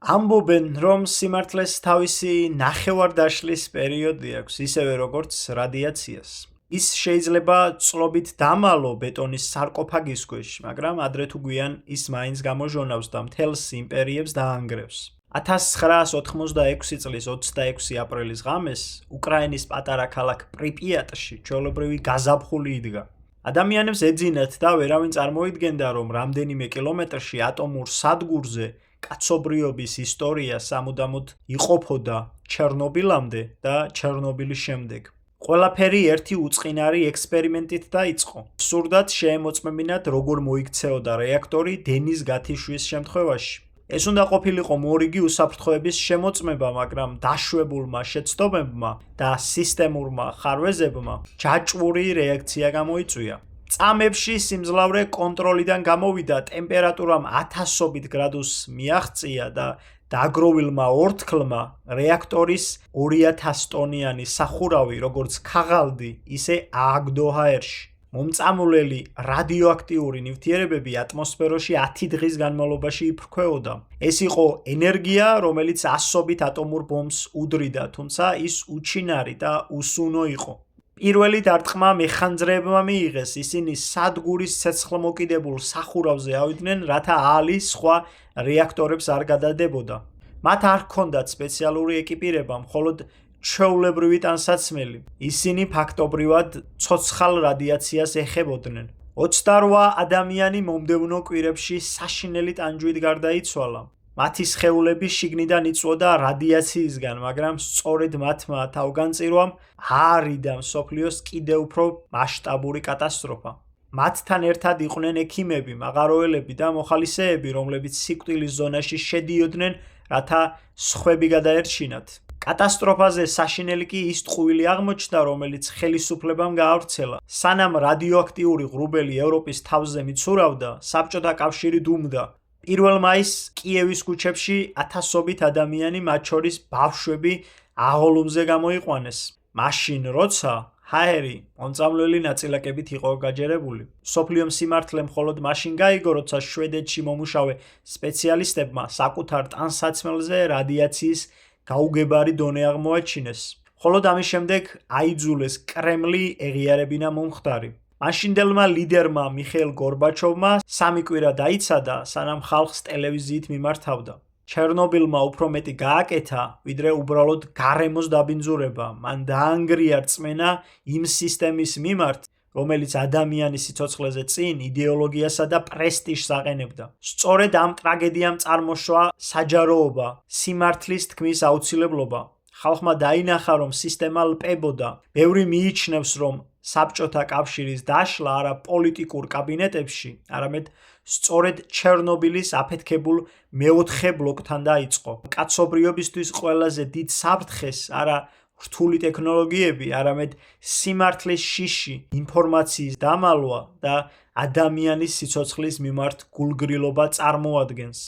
ამბობენ, რომ სიმართლეს თავისი ნახევარდაშლის პერიოდი აქვს, ისევე როგორც რადიაციას. ის შეიძლება წლობით დამალო ბეტონის სარკოფაგის ქვეშ, მაგრამ ადრე თუ გვიან ის მაინც გამოჟონავს და მთელს იმპერიებს დაანგრევს. 1986 წლის 26 აპრილის ღამეს უკრაინის პატარა ქალაქ პრიპიატში ჩვეულებრივი გაზაფხული იდგა. ადამიანებს ეძინათ და ვერავინ წარმოიდგენდა, რომ რამდენიმე კილომეტრში ატომურ სადგურზე კაცობრიობის ისტორია სამუდამოდ იყოფოდა ჩერნობილამდე და ჩერნობილის შემდეგ. ყველაფერი ერთი უწყინარი ექსპერიმენტით დაიწყო. სურდათ შეემოწმებინათ, როგორ მოიქცეოდა რეაქტორი დენის გათიშვის შემთხვევაში. ეს უნდა ყოფილიყო მორიგი უსაფრთხოების შემოწმება, მაგრამ დაშვებულმა შეცდომებმა და სისტემურმა ხარვეზებმა ჯაჭვური რეაქცია გამოიწვია. წამებში სიმძლავრე კონტროლიდან გამოვიდა, ტემპერატურამ 1000-ობით გრადუსს მიაღწია და დაგროვილმა ორთქლმა რეაქტორის 2000 ტონიანი სახურავი, როგორც ქაღალდი, ისე ააგდო ჰაერში. მომწამულელი რადიოაქტიური ნივთიერებები ატმოსფეროში 10 დღის განმავლობაში იფრქვეოდა. ეს იყო ენერგია, რომელიც ასობით ატომურ ბომბს უდრიდა, თუმცა ის უჩინარი და უსუნო იყო. პირველი დარტყმა მეხანძრეებმა მიიღეს, ისინი სადგურის ცეცხლმოკიდებულ სახურავზე ავიდნენ, რათა ალი სხვა რეაქტორებს არ გადადებოდა. მათ არ ჰქონდათ სპეციალური ეკიპირება, მხოლოდ ჩვეულებრივი ტანსაცმელი. ისინი ფაქტობრივად ცოცხალ რადიაციას ეხებოდნენ. 28 ადამიანი მომდევნო კვირებში საშინელი ტანჯვით გარდაიცვალა. მათი სხეულები შიგნიდან იწვოდა რადიაციისგან, მაგრამ სწორედ მათმა თავგანწირვამ აარიდა მსოფლიოს კიდევ უფრო მასშტაბური კატასტროფა. მათთან ერთად იყვნენ ექიმები, მაღაროელები და მოხალისეები, რომლებიც სიკვდილის ზონაში შედიოდნენ, რათა სხვები გადაერჩინათ. კატასტროფაზე საშინელი კი ის ტყუილი აღმოჩნდა, რომელიც ხელისუფლებამ გაავრცელა. სანამ რადიოაქტიური ღრუბელი ევროპის თავზე მიცურავდა, საბჭოთა კავშირი დუმდა. 1 მაისს კიევის ქუჩებში 1000-ობით ადამიანი, მათ შორის ბავშვები, აღოლუმზე გამოიყვანეს. მაშინ როცა ჰაერი მომწამლელი ნაწილაკებით იყო გაჯერებული. მსოფლიო სიმართლე მხოლოდ მაშინ გაიგო, როცა შვედეთში მომუშავე სპეციალისტებმა საკუთარ ტანსაცმელზე რადიაციის გაუგებარი დონე აღმოაჩინეს. მხოლოდ ამის შემდეგ აიძულეს კრემლი ეღიარებინა მომხდარი. მაშინდელმა ლიდერმა მიხეილ გორბაჩოვმა 3 კვირა დაიცადა, სანამ ხალხს ტელევიზიით მიმართავდა. ჩერნობილმა უფრო მეტი გააკეთა, ვიდრე უბრალოდ გარემოს დაბინძურება. მან დაანგრია რწმენა იმ სისტემის მიმართ, რომელიც ადამიანის სიცოცხლეზე წინ იდეოლოგიასა და პრესტიჟს აყენებდა. სწორედ ამ ტრაგედიამ წარმოშვა საჯაროობა, სიმართლის თქმის აუცილებლობა. ხალხმა დაინახა, რომ სისტემა ლპებოდა. ბევრი მიიჩნევს, რომ საბჭოთა კავშირის დაშლა არა პოლიტიკურ კაბინეტებში, არამედ სწორედ ჩერნობილის აფეთქებულ მეოთხე ბლოკთან დაიწყო. კაცობრიობისთვის ყველაზე დიდ საფრთხეს არა რთული ტექნოლოგიები, არამედ სიმართლის შიში, ინფორმაციის დამალვა და ადამიანის სიცოცხლის მიმართ გულგრილობა წარმოადგენს.